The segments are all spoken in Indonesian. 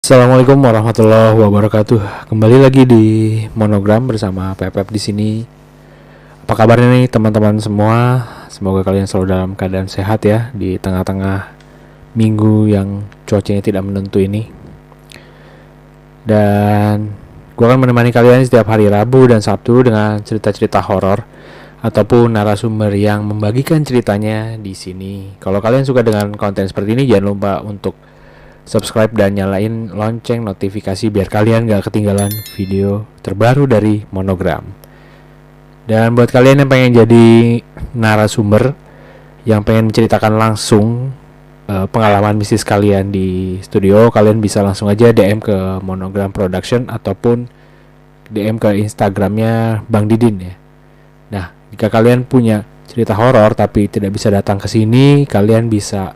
Assalamualaikum warahmatullahi wabarakatuh. Kembali lagi di Monogram bersama Pepep di sini. Apa kabarnya nih teman-teman semua? Semoga kalian selalu dalam keadaan sehat ya di tengah-tengah minggu yang cuacanya tidak menentu ini. Dan gue akan menemani kalian setiap hari Rabu dan Sabtu dengan cerita-cerita horor ataupun narasumber yang membagikan ceritanya di sini. Kalau kalian suka dengan konten seperti ini, jangan lupa untuk subscribe dan nyalain lonceng notifikasi biar kalian gak ketinggalan video terbaru dari Monogram. Dan buat kalian yang pengen jadi narasumber, yang pengen menceritakan langsung pengalaman bisnis kalian di studio, kalian bisa langsung aja DM ke Monogram Production ataupun DM ke Instagramnya Bang Didin ya. Nah, jika kalian punya cerita horor tapi tidak bisa datang ke sini, kalian bisa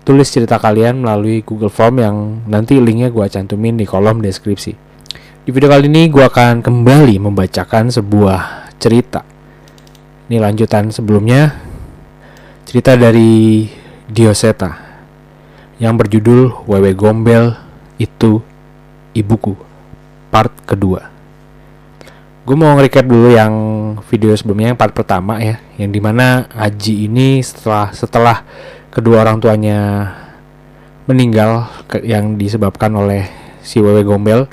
tulis cerita kalian melalui Google Form yang nanti linknya gue cantumin di kolom deskripsi. Di video kali ini gue akan kembali membacakan sebuah cerita. Ini lanjutan sebelumnya, cerita dari Dioseta yang berjudul Wewe Gombel Itu Ibuku part kedua. Gue mau nge-recap dulu yang video sebelumnya, yang part pertama ya, yang dimana Aji ini setelah kedua orang tuanya meninggal yang disebabkan oleh si Wewe Gombel,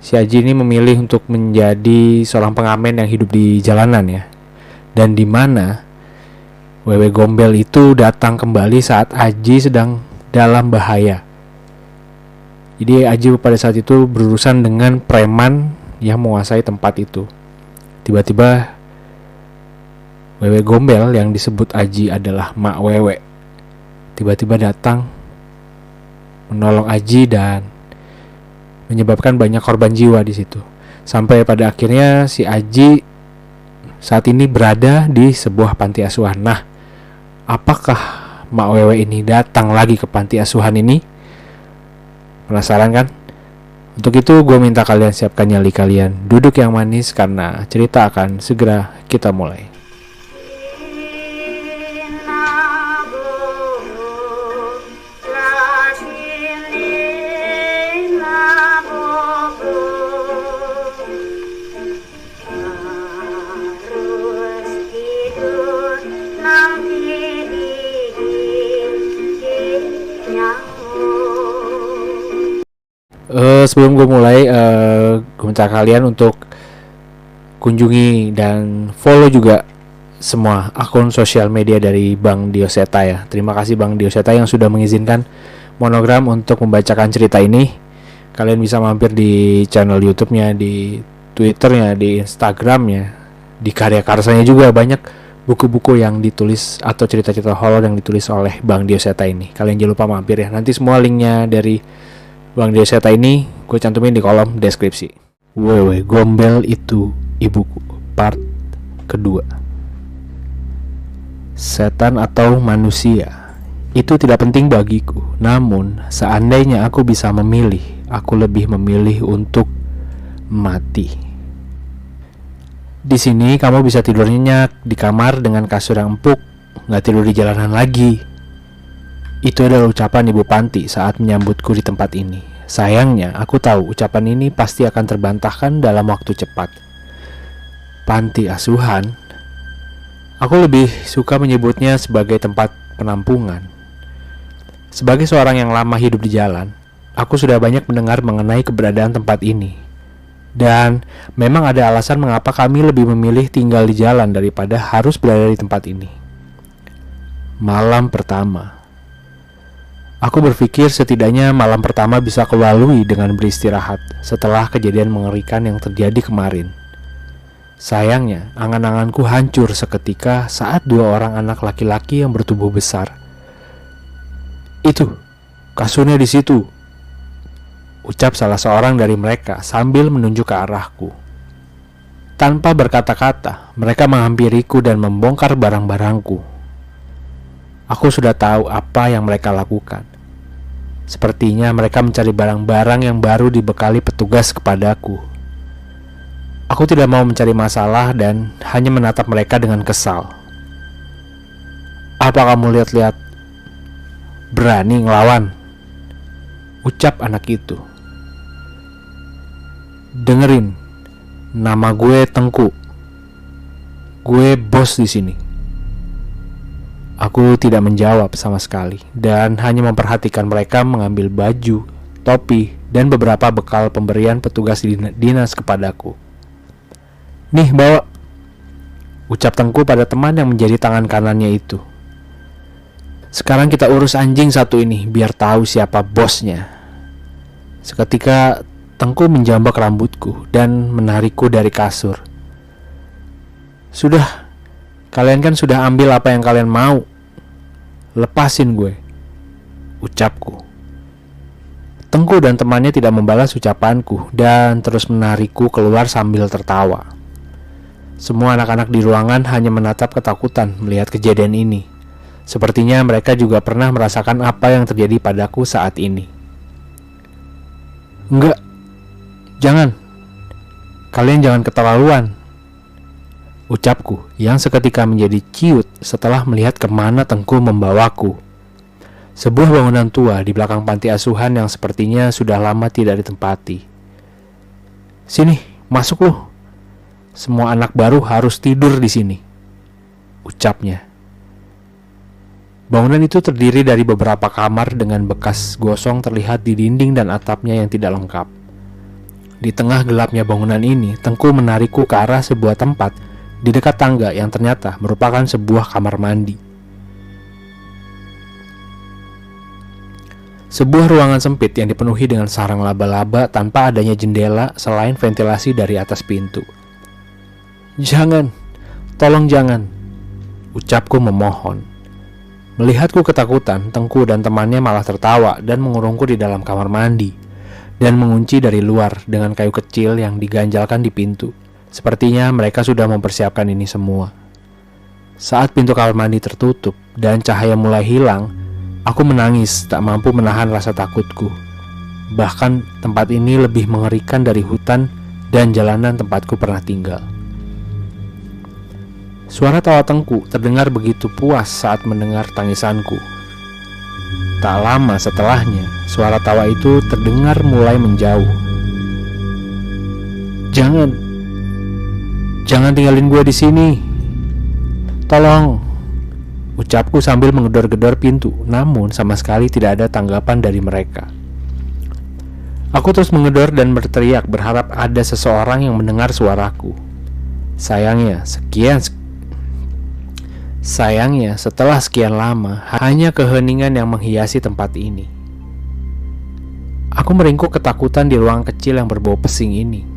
si Aji ini memilih untuk menjadi seorang pengamen yang hidup di jalanan ya. Dan di mana Wewe Gombel itu datang kembali saat Aji sedang dalam bahaya. Jadi Aji pada saat itu berurusan dengan preman yang menguasai tempat itu. Tiba-tiba Wewe Gombel yang disebut Aji adalah Mak Wewe tiba-tiba datang menolong Aji dan menyebabkan banyak korban jiwa di situ. Sampai pada akhirnya si Aji saat ini berada di sebuah panti asuhan. Nah, apakah Mak Wewe ini datang lagi ke panti asuhan ini? Penasaran kan? Untuk itu gue minta kalian siapkan nyali kalian, duduk yang manis karena cerita akan segera kita mulai. Sebelum gue mulai, gue minta kalian untuk kunjungi dan follow juga semua akun sosial media dari Bang Dioseta ya. Terima kasih Bang Dioseta yang sudah mengizinkan Monogram untuk membacakan cerita ini. Kalian bisa mampir di channel YouTube-nya, di Twitter-nya, di Instagram-nya, di karya karsanya juga banyak buku-buku yang ditulis atau cerita-cerita horor yang ditulis oleh Bang Dioseta ini. Kalian jangan lupa mampir ya. Nanti semua linknya dari Bang Dioseta ini gue cantumin di kolom deskripsi. Wewe Gombel Itu Ibuku part kedua. Setan atau manusia itu tidak penting bagiku. Namun seandainya aku bisa memilih, aku lebih memilih untuk mati. Di sini kamu bisa tidur nyenyak di kamar dengan kasur yang empuk, gak tidur di jalanan lagi. Itu adalah ucapan Ibu Panti saat menyambutku di tempat ini. Sayangnya, aku tahu ucapan ini pasti akan terbantahkan dalam waktu cepat. Panti asuhan? Aku lebih suka menyebutnya sebagai tempat penampungan. Sebagai seorang yang lama hidup di jalan, aku sudah banyak mendengar mengenai keberadaan tempat ini. Dan memang ada alasan mengapa kami lebih memilih tinggal di jalan daripada harus berada di tempat ini. Malam pertama. Aku berpikir setidaknya malam pertama bisa kulalui dengan beristirahat setelah kejadian mengerikan yang terjadi kemarin. Sayangnya, angan-anganku hancur seketika saat dua orang anak laki-laki yang bertubuh besar. Itu, kasurnya di situ, ucap salah seorang dari mereka sambil menunjuk ke arahku. Tanpa berkata-kata, mereka menghampiriku dan membongkar barang-barangku. Aku sudah tahu apa yang mereka lakukan. Sepertinya mereka mencari barang-barang yang baru dibekali petugas kepadaku. Aku tidak mau mencari masalah dan hanya menatap mereka dengan kesal. Apa kamu lihat-lihat? Berani ngelawan? Ucap anak itu. Dengerin, nama gue Tengku. Gue bos di sini. Aku tidak menjawab sama sekali dan hanya memperhatikan mereka mengambil baju, topi, dan beberapa bekal pemberian petugas dinas kepadaku. Nih bawa, ucap Tengku pada teman yang menjadi tangan kanannya itu. Sekarang kita urus anjing satu ini biar tahu siapa bosnya. Seketika Tengku menjambak rambutku dan menarikku dari kasur. Sudah, kalian kan sudah ambil apa yang kalian mau. Lepasin gue, ucapku. Tengku dan temannya tidak membalas ucapanku dan terus menarikku keluar sambil tertawa. Semua anak-anak di ruangan hanya menatap ketakutan melihat kejadian ini. Sepertinya mereka juga pernah merasakan apa yang terjadi padaku saat ini. Enggak, jangan. Kalian jangan keterlaluan, ucapku yang seketika menjadi ciut setelah melihat kemana Tengku membawaku. Sebuah bangunan tua di belakang panti asuhan yang sepertinya sudah lama tidak ditempati. Sini, masuk lu. Semua anak baru harus tidur di sini, ucapnya. Bangunan itu terdiri dari beberapa kamar dengan bekas gosong terlihat di dinding dan atapnya yang tidak lengkap. Di tengah gelapnya bangunan ini, Tengku menarikku ke arah sebuah tempat di dekat tangga yang ternyata merupakan sebuah kamar mandi. Sebuah ruangan sempit yang dipenuhi dengan sarang laba-laba tanpa adanya jendela selain ventilasi dari atas pintu. Jangan, tolong jangan, ucapku memohon. Melihatku ketakutan, Tengku dan temannya malah tertawa dan mengurungku di dalam kamar mandi dan mengunci dari luar dengan kayu kecil yang diganjalkan di pintu. Sepertinya mereka sudah mempersiapkan ini semua. Saat pintu kamar mandi tertutup dan cahaya mulai hilang, aku menangis tak mampu menahan rasa takutku. Bahkan tempat ini lebih mengerikan dari hutan dan jalanan tempatku pernah tinggal. Suara tawa Tengku terdengar begitu puas saat mendengar tangisanku. Tak lama setelahnya, suara tawa itu terdengar mulai menjauh. Jangan tinggalin gue di sini. Tolong, ucapku sambil menggedor-gedor pintu, namun sama sekali tidak ada tanggapan dari mereka. Aku terus menggedor dan berteriak berharap ada seseorang yang mendengar suaraku. Sayangnya, setelah sekian lama, hanya keheningan yang menghiasi tempat ini. Aku meringkuk ketakutan di ruang kecil yang berbau pesing ini.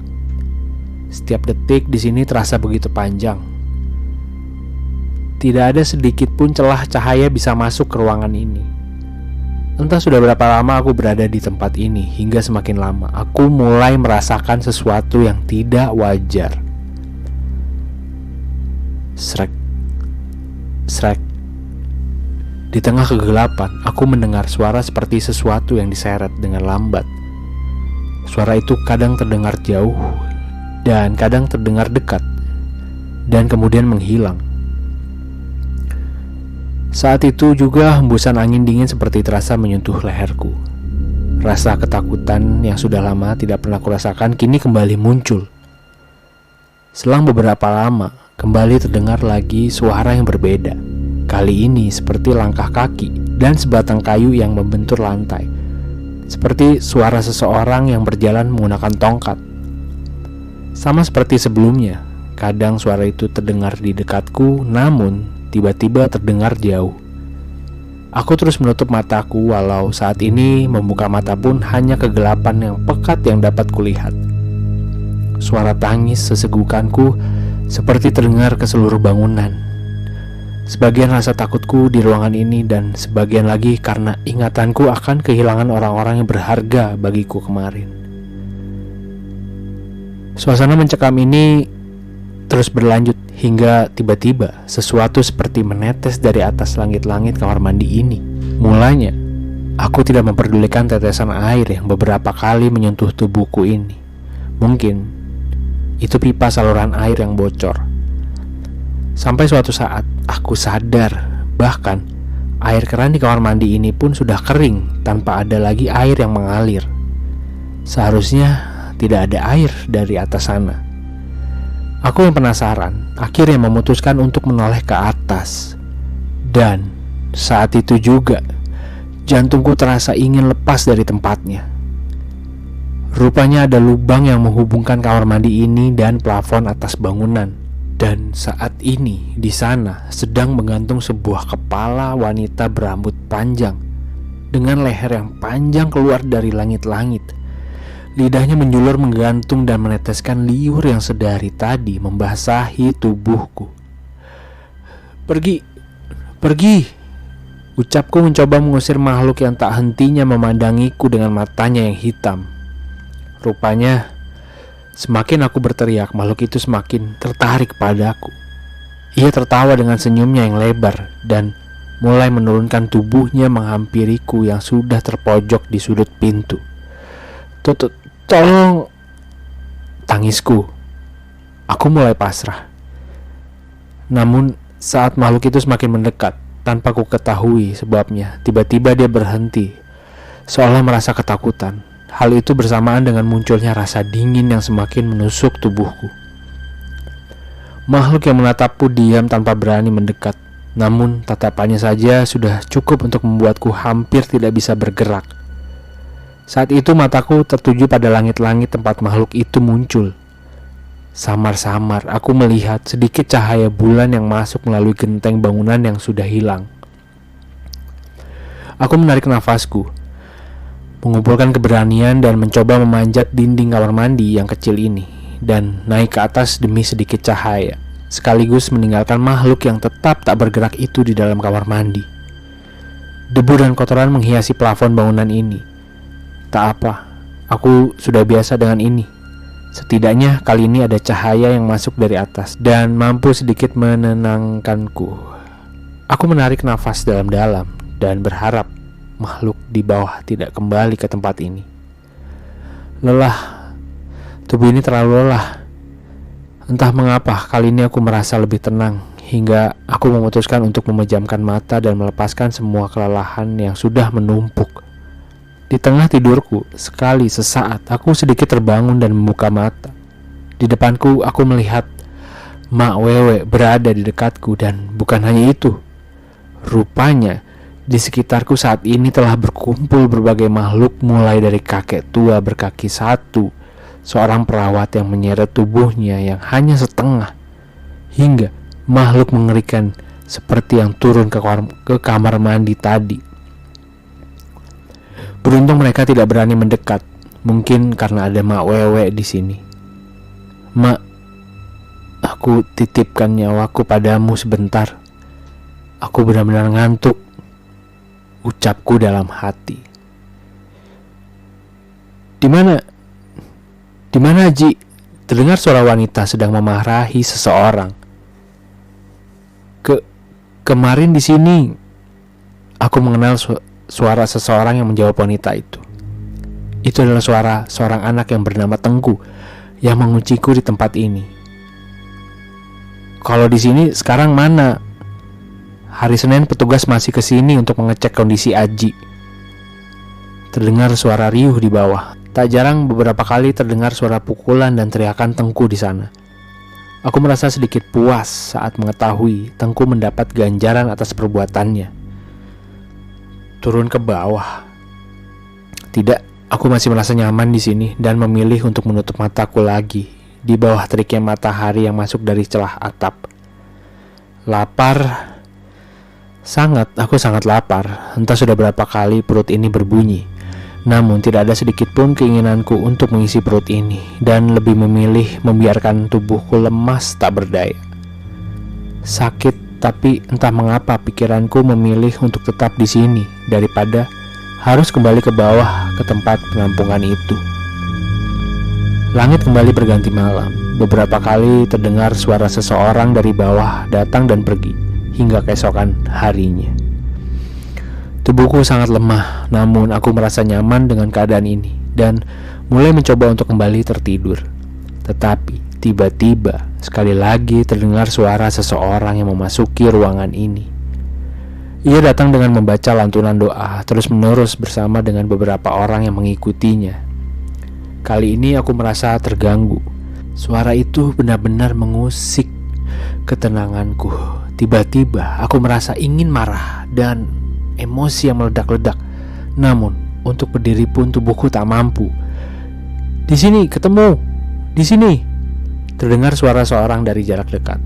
Setiap detik di sini terasa begitu panjang. Tidak ada sedikit pun celah cahaya bisa masuk ke ruangan ini. Entah sudah berapa lama aku berada di tempat ini, hingga semakin lama aku mulai merasakan sesuatu yang tidak wajar. Srek. Di tengah kegelapan, aku mendengar suara seperti sesuatu yang diseret dengan lambat. Suara itu kadang terdengar jauh dan kadang terdengar dekat dan kemudian menghilang. Saat itu juga hembusan angin dingin seperti terasa menyentuh leherku. Rasa ketakutan yang sudah lama tidak pernah kurasakan kini kembali muncul. Selang beberapa lama, kembali terdengar lagi suara yang berbeda. Kali ini seperti langkah kaki dan sebatang kayu yang membentur lantai. Seperti suara seseorang yang berjalan menggunakan tongkat. Sama seperti sebelumnya, kadang suara itu terdengar di dekatku, namun tiba-tiba terdengar jauh. Aku terus menutup mataku walau saat ini membuka mata pun hanya kegelapan yang pekat yang dapat kulihat. Suara tangis sesegukanku seperti terdengar ke seluruh bangunan. Sebagian rasa takutku di ruangan ini dan sebagian lagi karena ingatanku akan kehilangan orang-orang yang berharga bagiku kemarin. Suasana mencekam ini terus berlanjut hingga tiba-tiba sesuatu seperti menetes dari atas langit-langit kamar mandi ini. Mulanya, aku tidak memperdulikan tetesan air yang beberapa kali menyentuh tubuhku ini. Mungkin itu pipa saluran air yang bocor. Sampai suatu saat aku sadar, bahkan Air keran di kamar mandi ini pun sudah kering tanpa ada lagi air yang mengalir. Seharusnya tidak ada air dari atas sana. Aku yang penasaran, akhirnya memutuskan untuk menoleh ke atas. Dan saat itu juga jantungku terasa ingin lepas dari tempatnya. Rupanya ada lubang yang menghubungkan kamar mandi ini dan plafon atas bangunan. Dan saat ini di sana sedang menggantung sebuah kepala wanita berambut panjang dengan leher yang panjang keluar dari langit-langit. Lidahnya menjulur menggantung dan meneteskan liur yang sedari tadi membasahi tubuhku. Pergi, pergi, ucapku mencoba mengusir makhluk yang tak hentinya memandangiku dengan matanya yang hitam. Rupanya semakin aku berteriak, makhluk itu semakin tertarik padaku. Ia tertawa dengan senyumnya yang lebar dan mulai menurunkan tubuhnya menghampiriku yang sudah terpojok di sudut pintu. Tolong, tangisku. Aku mulai pasrah. Namun saat makhluk itu semakin mendekat, tanpa ku ketahui sebabnya, tiba-tiba dia berhenti, seolah merasa ketakutan. Hal itu bersamaan dengan munculnya rasa dingin yang semakin menusuk tubuhku. Makhluk yang menatapku diam tanpa berani mendekat. Namun tatapannya saja sudah cukup untuk membuatku hampir tidak bisa bergerak. Saat itu mataku tertuju pada langit-langit tempat makhluk itu muncul. Samar-samar aku melihat sedikit cahaya bulan yang masuk melalui genteng bangunan yang sudah hilang. Aku menarik nafasku, mengumpulkan keberanian dan mencoba memanjat dinding kamar mandi yang kecil ini dan naik ke atas demi sedikit cahaya, sekaligus meninggalkan makhluk yang tetap tak bergerak itu di dalam kamar mandi. Debu dan kotoran menghiasi plafon bangunan ini. Tak apa, aku sudah biasa dengan ini. Setidaknya kali ini ada cahaya yang masuk dari atas dan mampu sedikit menenangkanku. Aku menarik nafas dalam-dalam dan berharap makhluk di bawah tidak kembali ke tempat ini. Lelah, tubuh ini terlalu lelah. Entah mengapa kali ini aku merasa lebih tenang, hingga aku memutuskan untuk memejamkan mata dan melepaskan semua kelelahan yang sudah menumpuk. Di tengah tidurku, sekali sesaat aku sedikit terbangun dan membuka mata. Di depanku aku melihat Mak Wewe berada di dekatku, dan bukan hanya itu. Rupanya di sekitarku saat ini telah berkumpul berbagai makhluk, mulai dari kakek tua berkaki satu, seorang perawat yang menyeret tubuhnya yang hanya setengah, hingga makhluk mengerikan seperti yang turun ke kamar mandi tadi. Beruntung mereka tidak berani mendekat, mungkin karena ada Mak Wewe di sini. Mak, aku titipkan nyawaku padamu sebentar. Aku benar-benar ngantuk, ucapku dalam hati. Di mana, Ji? Terdengar suara wanita sedang memarahi seseorang. Kemarin di sini. Aku mengenal suara seseorang yang menjawab wanita itu. Itu adalah suara seorang anak yang bernama Tengku yang mengunciku di tempat ini. Kalau di sini sekarang mana? Hari Senin petugas masih ke sini untuk mengecek kondisi Aji. Terdengar suara riuh di bawah. Tak jarang beberapa kali terdengar suara pukulan dan teriakan Tengku di sana. Aku merasa sedikit puas saat mengetahui Tengku mendapat ganjaran atas perbuatannya. Turun ke bawah. Tidak, aku masih merasa nyaman di sini dan memilih untuk menutup mataku lagi di bawah teriknya matahari yang masuk dari celah atap. Lapar. Aku sangat lapar. Entah sudah berapa kali perut ini berbunyi. Namun tidak ada sedikit pun keinginanku untuk mengisi perut ini, dan lebih memilih membiarkan tubuhku lemas tak berdaya. Sakit, tapi entah mengapa pikiranku memilih untuk tetap di sini daripada harus kembali ke bawah ke tempat penampungan itu. Langit kembali berganti malam. Beberapa kali terdengar suara seseorang dari bawah datang dan pergi hingga keesokan harinya. Tubuhku sangat lemah, namun aku merasa nyaman dengan keadaan ini dan mulai mencoba untuk kembali tertidur. Tetapi tiba-tiba sekali lagi terdengar suara seseorang yang memasuki ruangan ini. Ia datang dengan membaca lantunan doa terus-menerus bersama dengan beberapa orang yang mengikutinya. Kali ini aku merasa terganggu. Suara itu benar-benar mengusik ketenanganku. Tiba-tiba aku merasa ingin marah dan emosi yang meledak-ledak. Namun, untuk berdiri pun tubuhku tak mampu. "Di sini, ketemu. Di sini." Terdengar suara seorang dari jarak dekat.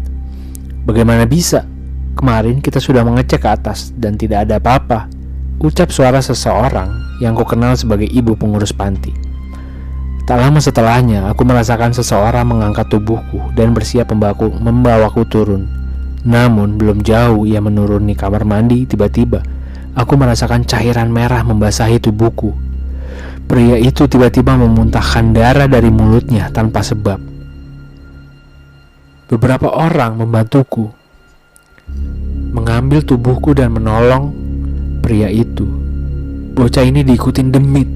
"Bagaimana bisa? Kemarin kita sudah mengecek ke atas dan tidak ada apa-apa," ucap suara seseorang yang kukenal sebagai ibu pengurus panti. Tak lama setelahnya, aku merasakan seseorang mengangkat tubuhku dan bersiap membawaku turun. Namun belum jauh ia menuruni kamar mandi, tiba-tiba aku merasakan cairan merah membasahi tubuhku. Pria itu tiba-tiba memuntahkan darah dari mulutnya tanpa sebab. Beberapa orang membantuku mengambil tubuhku dan menolong pria itu. "Bocah ini diikutin demit."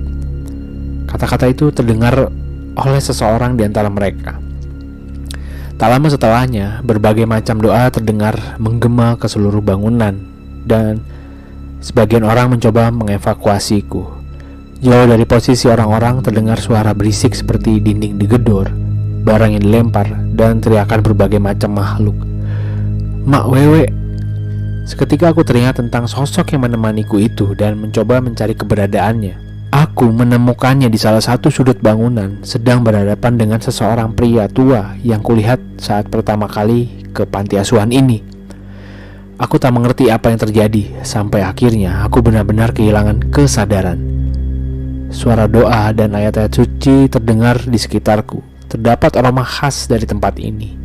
Kata-kata itu terdengar oleh seseorang di antara mereka. Tak lama setelahnya, berbagai macam doa terdengar menggema ke seluruh bangunan dan sebagian orang mencoba mengevakuasiku. Jauh dari posisi orang-orang terdengar suara berisik seperti dinding digedor, barang yang dilempar, dan teriakan berbagai macam makhluk. "Mak Wewe." Seketika aku teringat tentang sosok yang menemaniku itu dan mencoba mencari keberadaannya. Aku menemukannya di salah satu sudut bangunan, sedang berhadapan dengan seseorang pria tua yang kulihat saat pertama kali ke panti asuhan ini. Aku tak mengerti apa yang terjadi, sampai akhirnya aku benar-benar kehilangan kesadaran. Suara doa dan ayat-ayat suci terdengar di sekitarku. Terdapat aroma khas dari tempat ini,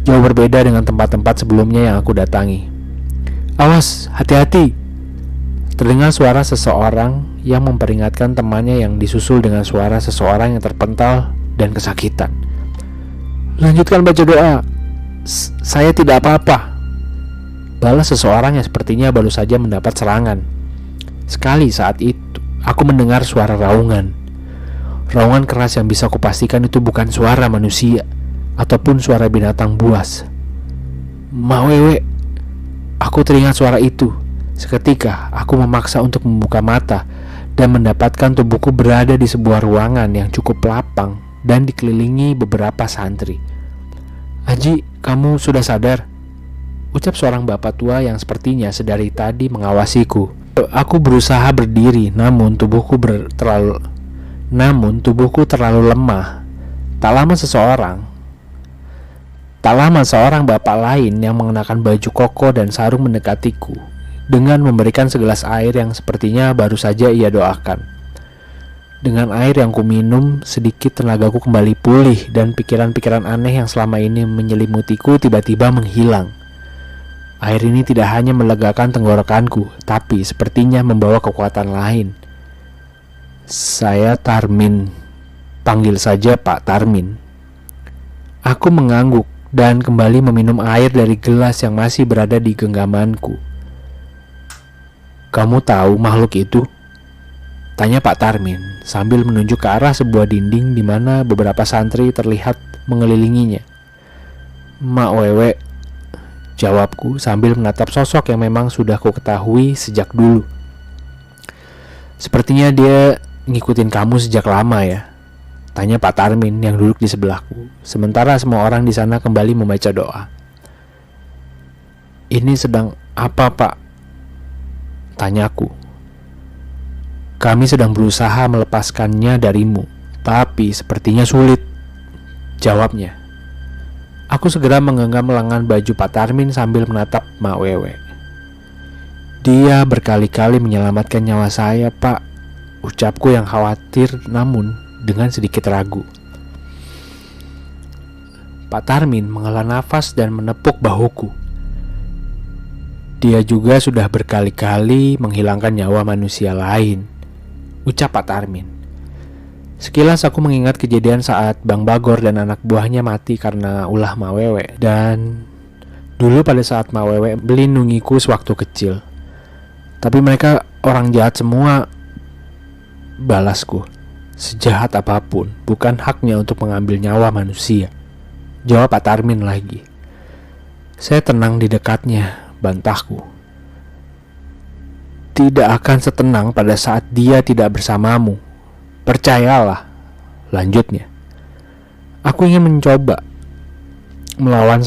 jauh berbeda dengan tempat-tempat sebelumnya yang aku datangi. "Awas, hati-hati!" Terdengar suara seseorang yang memperingatkan temannya yang disusul dengan suara seseorang yang terpental dan kesakitan. "Lanjutkan baca doa. Saya tidak apa-apa," balas seseorang yang sepertinya baru saja mendapat serangan. Sekali saat itu, aku mendengar suara raungan. Raungan keras yang bisa kupastikan itu bukan suara manusia ataupun suara binatang buas. "Mak Wewe." Aku teringat suara itu. Seketika aku memaksa untuk membuka mata dan mendapatkan tubuhku berada di sebuah ruangan yang cukup lapang dan dikelilingi beberapa santri. "Haji, kamu sudah sadar?" ucap seorang bapak tua yang sepertinya sedari tadi mengawasiku. Aku berusaha berdiri, namun tubuhku terlalu lemah. Tak lama seorang bapak lain yang mengenakan baju koko dan sarung mendekatiku dengan memberikan segelas air yang sepertinya baru saja ia doakan. Dengan air yang kuminum, sedikit tenagaku kembali pulih dan pikiran-pikiran aneh yang selama ini menyelimutiku tiba-tiba menghilang. Air ini tidak hanya melegakan tenggorokanku, tapi sepertinya membawa kekuatan lain. "Saya Tarmin, panggil saja Pak Tarmin." Aku mengangguk dan kembali meminum air dari gelas yang masih berada di genggamanku. "Kamu tahu makhluk itu?" tanya Pak Tarmin sambil menunjuk ke arah sebuah dinding di mana beberapa santri terlihat mengelilinginya. "Mak Wewe," jawabku sambil menatap sosok yang memang sudah ku ketahui sejak dulu. "Sepertinya dia ngikutin kamu sejak lama ya?" tanya Pak Tarmin yang duduk di sebelahku, sementara semua orang di sana kembali membaca doa. "Ini sedang apa, Pak?" tanyaku. "Kami sedang berusaha melepaskannya darimu, tapi sepertinya sulit," jawabnya. Aku segera menggenggam lengan baju Pak Tarmin sambil menatap Mak Wewe. "Dia berkali-kali menyelamatkan nyawa saya, Pak," ucapku yang khawatir namun dengan sedikit ragu. Pak Tarmin menghela nafas dan menepuk bahuku. "Dia juga sudah berkali-kali menghilangkan nyawa manusia lain," ucap Pak Tarmin. Sekilas aku mengingat kejadian saat Bang Bagor dan anak buahnya mati karena ulah Mak Wewe. Dan dulu pada saat Mak Wewe melindungiku sewaktu kecil. "Tapi mereka orang jahat semua," balasku. "Sejahat apapun, bukan haknya untuk mengambil nyawa manusia," jawab Pak Tarmin lagi. "Saya tenang di dekatnya," bantahku. tidak akan setenang pada saat dia tidak bersamamu. Percayalah, lanjutnya. Aku ingin mencoba melawan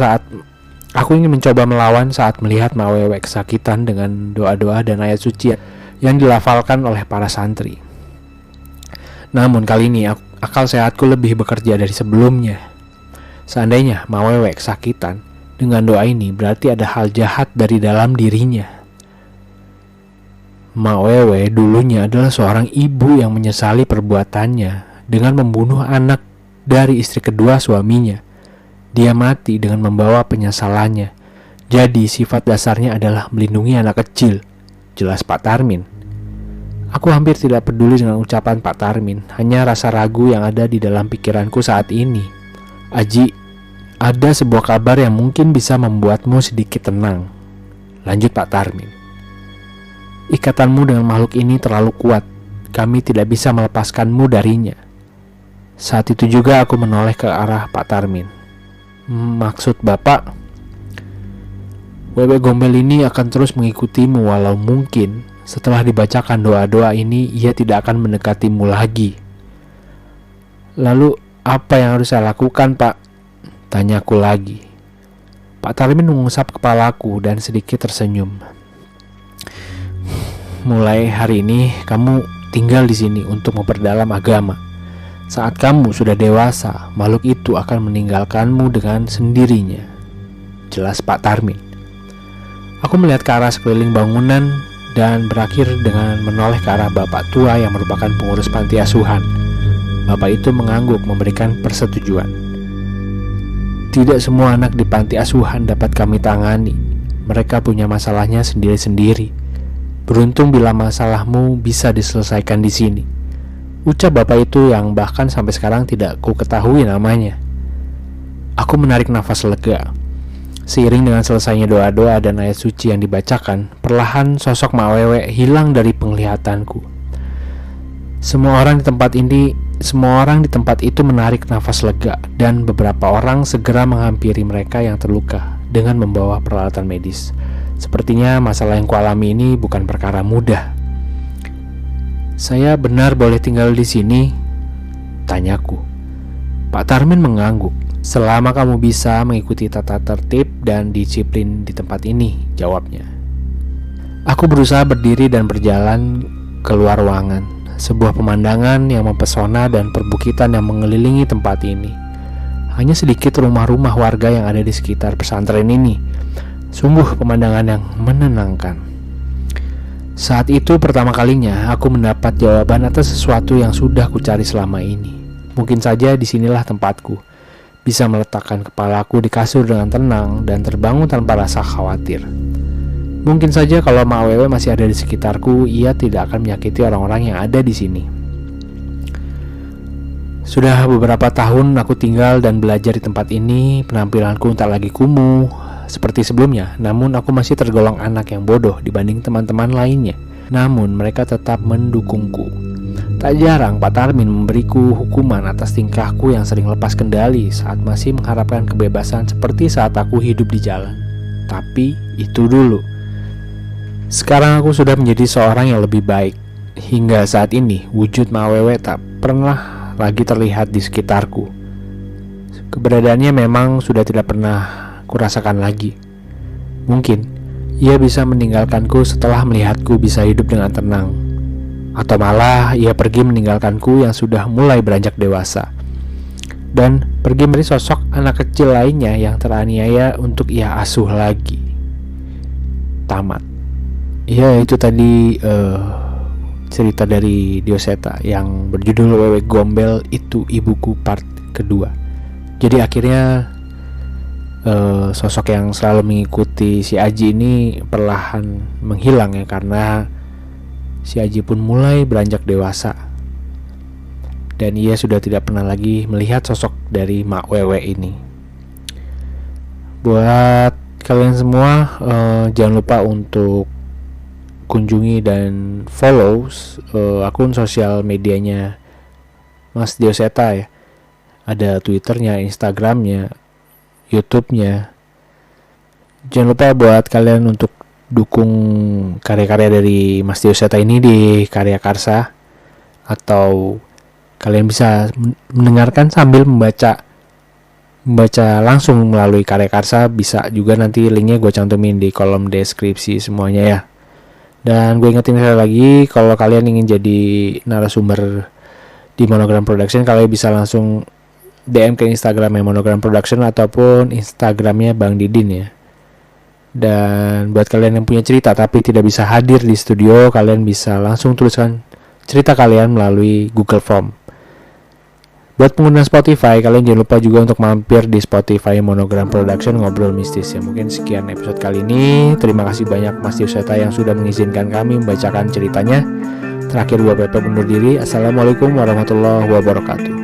saat melihat Mak Wewe kesakitan dengan doa-doa dan ayat suci yang dilafalkan oleh para santri. Namun kali ini akal sehatku lebih bekerja dari sebelumnya. Seandainya Mak Wewe kesakitan dengan doa ini, berarti ada hal jahat dari dalam dirinya. Mak Wewe dulunya adalah seorang ibu yang menyesali perbuatannya dengan membunuh anak dari istri kedua suaminya. Dia mati dengan membawa penyesalannya. Jadi sifat dasarnya adalah melindungi anak kecil. Jelas Pak Tarmin. Aku hampir tidak peduli dengan ucapan Pak Tarmin, hanya rasa ragu yang ada di dalam pikiranku saat ini. Aji, ada sebuah kabar yang mungkin bisa membuatmu sedikit tenang. Lanjut Pak Tarmin. Ikatanmu dengan makhluk ini terlalu kuat. Kami tidak bisa melepaskanmu darinya. Saat itu juga aku menoleh ke arah Pak Tarmin. Maksud Bapak? Wewe Gombel ini akan terus mengikutimu walau mungkin setelah dibacakan doa-doa ini ia tidak akan mendekatimu lagi. Lalu apa yang harus saya lakukan, Pak? Tanyaku lagi. Pak Tarmin mengusap kepalaku dan sedikit tersenyum. Mulai hari ini kamu tinggal di sini untuk memperdalam agama. Saat kamu sudah dewasa, makhluk itu akan meninggalkanmu dengan sendirinya. Jelas Pak Tarmin. Aku melihat ke arah sekeliling bangunan dan berakhir dengan menoleh ke arah bapak tua yang merupakan pengurus panti asuhan. Bapak itu mengangguk memberikan persetujuan. Tidak semua anak di panti asuhan dapat kami tangani. Mereka punya masalahnya sendiri-sendiri. Beruntung bila masalahmu bisa diselesaikan di sini. Ucap bapak itu yang bahkan sampai sekarang tidak ku ketahui namanya. Aku menarik nafas lega. Seiring dengan selesainya doa-doa dan ayat suci yang dibacakan, perlahan sosok Mak Wewe hilang dari penglihatanku. Semua orang di tempat itu menarik nafas lega dan beberapa orang segera menghampiri mereka yang terluka dengan membawa peralatan medis. Sepertinya masalah yang kualami ini bukan perkara mudah. Saya benar boleh tinggal di sini? Tanyaku. Pak Tarmin mengangguk. Selama kamu bisa mengikuti tata tertib dan disiplin di tempat ini, jawabnya. Aku berusaha berdiri dan berjalan keluar ruangan. Sebuah pemandangan yang mempesona dan perbukitan yang mengelilingi tempat ini. Hanya sedikit rumah-rumah warga yang ada di sekitar pesantren ini. Sungguh pemandangan yang menenangkan. Saat itu pertama kalinya aku mendapat jawaban atas sesuatu yang sudah kucari selama ini. Mungkin saja disinilah tempatku. Bisa meletakkan kepalaku di kasur dengan tenang dan terbangun tanpa rasa khawatir. Mungkin saja kalau Mak Wewe masih ada di sekitarku, ia tidak akan menyakiti orang-orang yang ada di sini. Sudah beberapa tahun aku tinggal dan belajar di tempat ini. Penampilanku tak lagi kumuh seperti sebelumnya, namun aku masih tergolong anak yang bodoh dibanding teman-teman lainnya. Namun mereka tetap mendukungku. Tak jarang Pak Tarmin memberiku hukuman atas tingkahku yang sering lepas kendali saat masih mengharapkan kebebasan seperti saat aku hidup di jalan. Tapi itu dulu. Sekarang aku sudah menjadi seorang yang lebih baik. Hingga saat ini wujud Mak Wewe tak pernah lagi terlihat di sekitarku. Keberadaannya memang sudah tidak pernah kurasakan lagi. Mungkin ia bisa meninggalkanku setelah melihatku bisa hidup dengan tenang. Atau malah ia pergi meninggalkanku yang sudah mulai beranjak dewasa. Dan pergi menjadi sosok anak kecil lainnya yang teraniaya untuk ia asuh lagi. Tamat. Ya, itu tadi cerita dari Dioseta yang berjudul Wewe Gombel Itu Ibuku part kedua. Jadi akhirnya sosok yang selalu mengikuti si Aji ini perlahan menghilang ya, karena si Aji pun mulai beranjak dewasa dan ia sudah tidak pernah lagi melihat sosok dari Mak Wewe ini. Buat kalian semua, jangan lupa untuk kunjungi dan follow akun sosial medianya Mas Dioseta ya. Ada Twitternya, Instagramnya, YouTube-nya. Jangan lupa buat kalian untuk dukung karya-karya dari Mas Tio Seta ini di Karya Karsa, atau kalian bisa mendengarkan sambil membaca langsung melalui Karya Karsa. Bisa juga, nanti linknya gue cantumin di kolom deskripsi semuanya ya. Dan gue ingetin sekali lagi, kalau kalian ingin jadi narasumber di Monogram Production, kalian bisa langsung DM ke Instagramnya Monogram Production ataupun Instagramnya Bang Didin ya. Dan buat kalian yang punya cerita tapi tidak bisa hadir di studio, kalian bisa langsung tuliskan cerita kalian melalui Google Form. Buat pengguna Spotify, kalian jangan lupa juga untuk mampir di Spotify Monogram Production Ngobrol Mistis ya. Mungkin sekian episode kali ini. Terima kasih banyak Mas Tio Seta yang sudah mengizinkan kami membacakan ceritanya. Terakhir, gua Pepe undur diri. Assalamualaikum warahmatullahi wabarakatuh.